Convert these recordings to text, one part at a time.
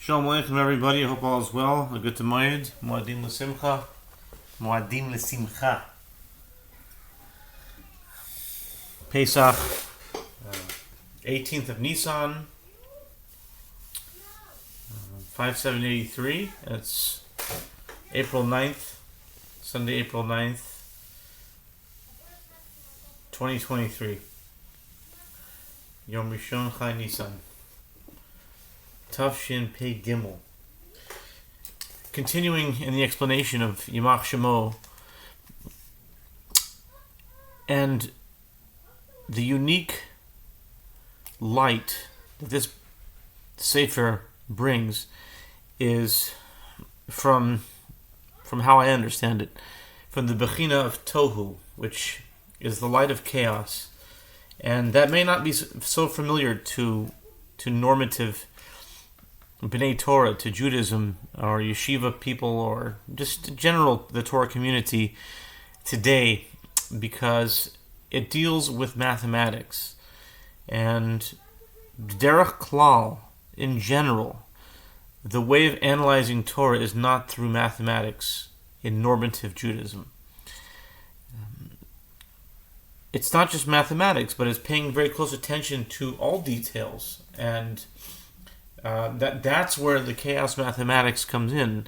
Shalom Aleichem, everybody. I hope all is well. A good to Moed. Moadim l'simcha. Moadim l'simcha. Pesach, 18th of Nisan, 5783. It's April 9th, Sunday, April 9th, 2023. Yom Rishon Chai Nisan. Tafshin Pei Gimel. Continuing in the explanation of Yimach Shmo and the unique light that this Sefer brings is from how I understand it, from the Bechina of Tohu, which is the light of chaos, and that may not be so familiar to normative B'nai Torah, to Judaism or yeshiva people, or just general the Torah community today, because it deals with mathematics. And derech klal, in general, the way of analyzing Torah is not through mathematics in normative Judaism. It's not just mathematics, but it's paying very close attention to all details, and that's where the chaos mathematics comes in.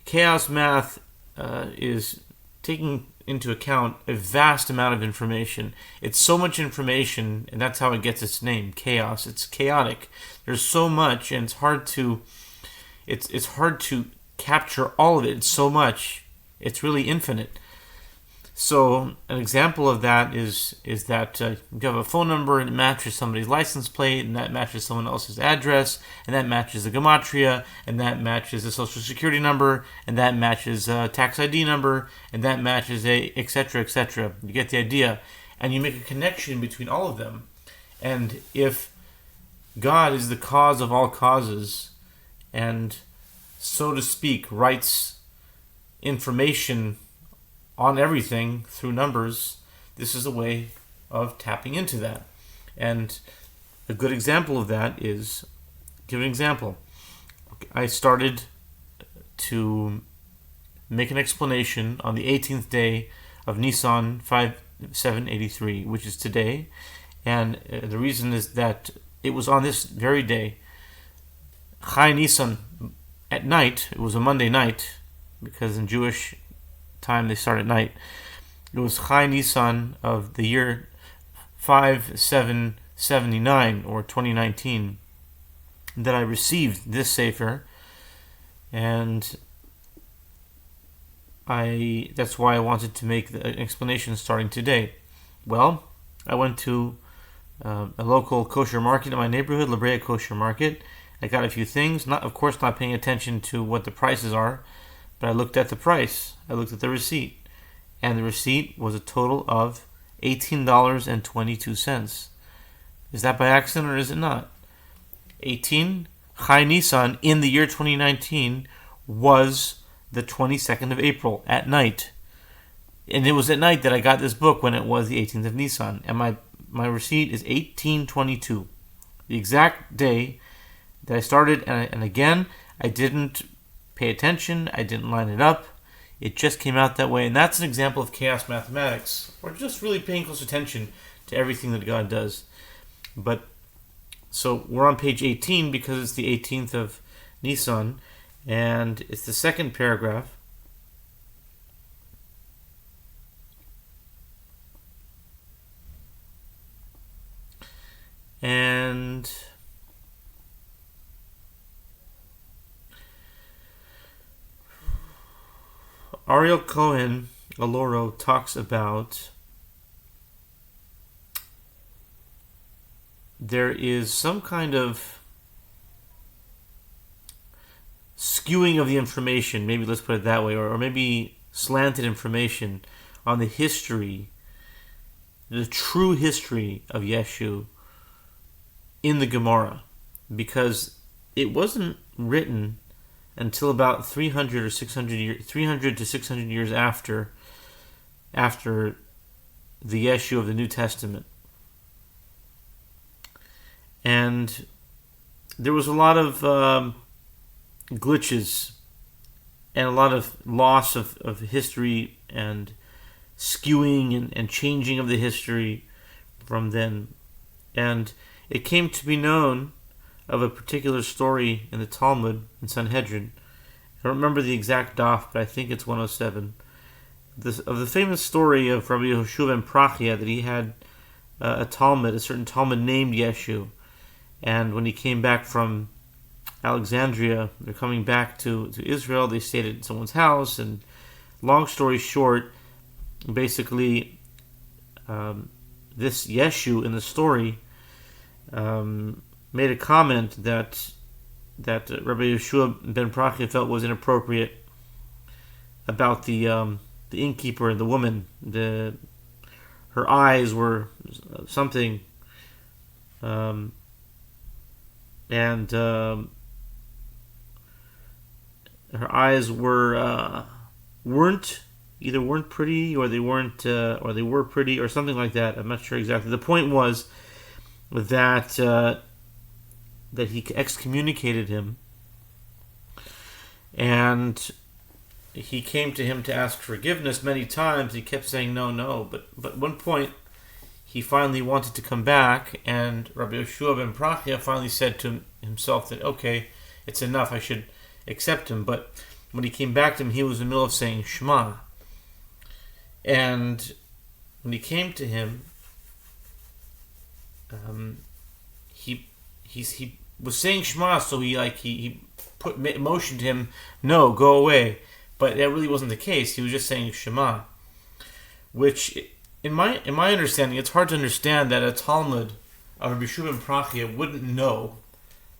Chaos math is taking into account a vast amount of information. It's so much information, and that's how it gets its name, chaos. It's chaotic. There's so much, and it's hard to capture all of it. It's so much. It's really infinite. So an example of that is that you have a phone number and it matches somebody's license plate, and that matches someone else's address, and that matches the gematria, and that matches a social security number, and that matches a tax ID number, and that matches a etc. etc. You get the idea, and you make a connection between all of them. And if God is the cause of all causes, and so to speak writes information on everything through numbers, this is a way of tapping into that. And a good example of that is, give an example. I started to make an explanation on the 18th day of Nisan 5783, which is today. And the reason is that it was on this very day, Chai Nisan, at night. It was a Monday night, because in Jewish time they start at night. It was Chai Nisan of the year 5779 or 2019 that I received this Sefer, and that's why I wanted to make the explanation starting today. Well, I went to a local kosher market in my neighborhood, La Brea Kosher Market. I got a few things, of course not paying attention to what the prices are, but I looked at the price. I looked at the receipt. And the receipt was a total of $18.22. Is that by accident or is it not? 18, Chai Nisan, in the year 2019, was the 22nd of April, at night. And it was at night that I got this book, when it was the 18th of Nisan. And my receipt is 1822. The exact day that I started, and again, I didn't pay attention, I didn't line it up, it just came out that way. And that's an example of chaos mathematics, or just really paying close attention to everything that God does. But so we're on page 18 because it's the 18th of Nisan, and it's the second paragraph. And Ariel Cohen Aloro talks about there is some kind of skewing of the information, maybe let's put it that way, or maybe slanted information on the history, the true history of Yeshu in the Gemara, because it wasn't written until about 300 to 600 years after the Yeshu of the New Testament. And there was a lot of glitches and a lot of loss of history and skewing and changing of the history from then. And it came to be known of a particular story in the Talmud in Sanhedrin. I don't remember the exact daf, but I think it's 107. Of the famous story of Rabbi Yehoshua ben Prachia, that he had a certain Talmud named Yeshu. And when he came back from Alexandria, they're coming back to Israel, they stayed at someone's house, and long story short, basically, this Yeshu in the story made a comment that Rabbi Yehoshua ben Prachia felt was inappropriate about the innkeeper and the woman. Her eyes were something, and her eyes weren't pretty, or they were pretty, or something like that. I'm not sure exactly. The point was that he excommunicated him, and he came to him to ask forgiveness many times. He kept saying no, but at one point he finally wanted to come back, and Rabbi Yehoshua ben Prachia finally said to himself that, okay, it's enough, I should accept him. But when he came back to him, he was in the middle of saying Shema. And when he came to him, he was saying Shema, so he motioned him, no, go away. But that really wasn't the case. He was just saying Shema, which, in my understanding, it's hard to understand that a Talmud of Rabbi Yehoshua ben Prachia wouldn't know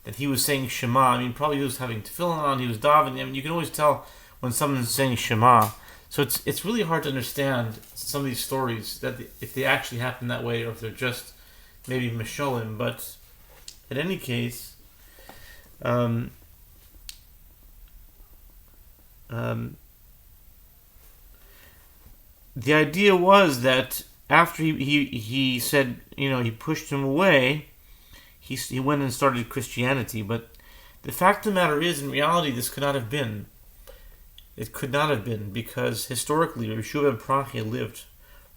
that he was saying Shema. I mean, probably he was having tefillin on, he was davening. I mean, you can always tell when someone's saying Shema. So it's really hard to understand some of these stories, that if they actually happen that way, or if they're just maybe misholim. But in any case, the idea was that after he said, he pushed him away, he went and started Christianity. But the fact of the matter is, in reality, this could not have been. It could not have been, because historically, Yehoshua ben Prachia lived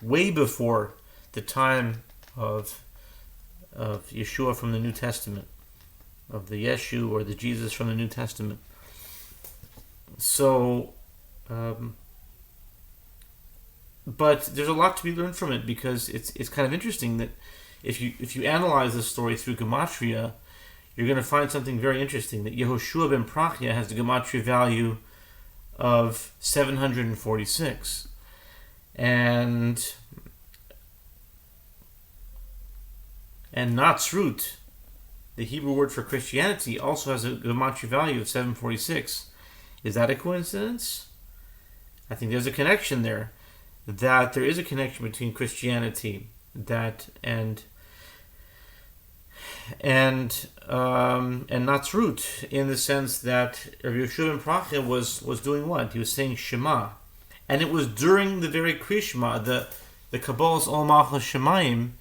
way before the time of Yeshua from the New Testament, of the Yeshu or the Jesus from the New Testament. So, but there's a lot to be learned from it, because it's kind of interesting that if you analyze the story through gematria, you're going to find something very interesting, that Yehoshua ben Prachia has the gematria value of 746, and Natsrut, the Hebrew word for Christianity, also has a gematria value of 746. Is that a coincidence? I think there's a connection there. That there is a connection between Christianity and Natsrut, in the sense that Rabbi Yehoshua ben Prachia was doing what? He was saying Shema, and it was during the very Kriya Shema, the Kabbalah's Ol Malchus Shemayim,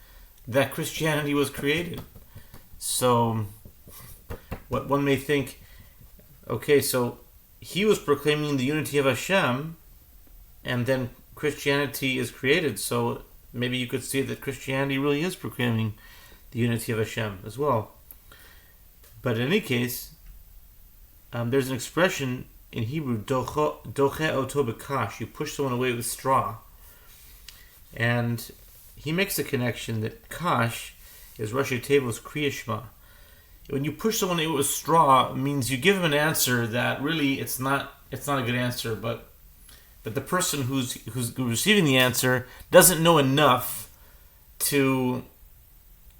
that Christianity was created. So, what one may think, okay, so he was proclaiming the unity of Hashem, and then Christianity is created. So maybe you could see that Christianity really is proclaiming the unity of Hashem as well. But in any case, there's an expression in Hebrew, doche oto bekash, you push someone away with straw. And he makes a connection that kash is Rashi Tevos Kriya Shema. When you push someone away with straw, it means you give them an answer that really it's not a good answer, but the person who's receiving the answer doesn't know enough to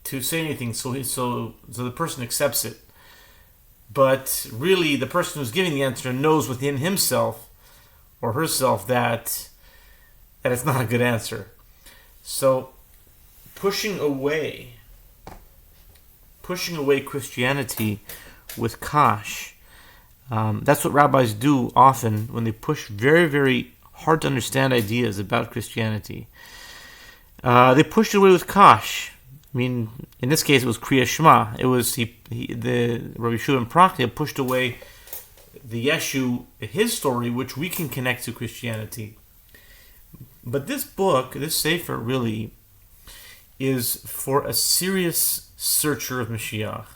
say anything, so the person accepts it. But really, the person who's giving the answer knows within himself or herself that it's not a good answer. So pushing away Christianity with kash, that's what rabbis do often when they push very, very hard to understand ideas about Christianity. They pushed it away with kash. I mean, in this case, it was Kriya Shema. It was the Rabbi Yehoshua ben Prachia pushed away Yeshu, his story, which we can connect to Christianity. But this book, this Sefer, really is for a serious searcher of Mashiach,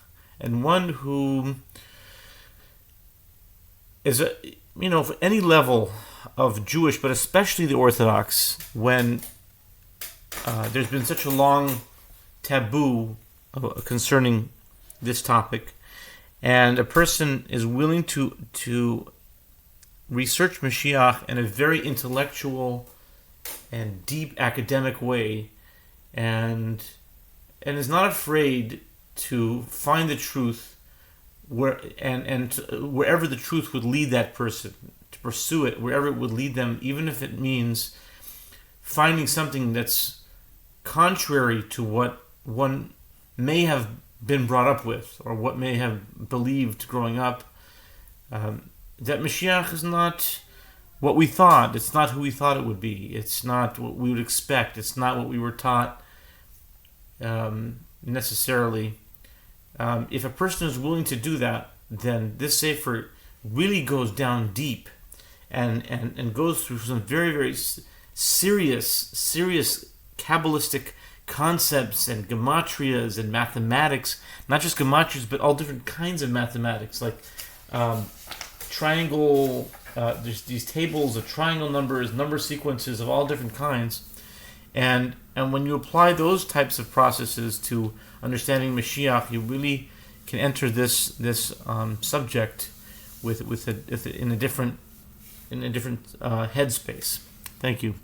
and one who is for any level of Jewish, but especially the Orthodox, when there's been such a long taboo concerning this topic, and a person is willing to research Mashiach in a very intellectual and deep academic way, and is not afraid to find the truth wherever the truth would lead that person, to pursue it wherever it would lead them, even if it means finding something that's contrary to what one may have been brought up with, or what may have believed growing up. That Mashiach is not what we thought. It's not who we thought it would be. It's not what we would expect. It's not what we were taught necessarily. If a person is willing to do that, then this Sefer really goes down deep and goes through some very, very serious Kabbalistic concepts and gematrias and mathematics. Not just gematrias, but all different kinds of mathematics, like triangle. There's these tables of triangle numbers, number sequences of all different kinds, and when you apply those types of processes to understanding Mashiach, you really can enter this subject in a different headspace. Thank you.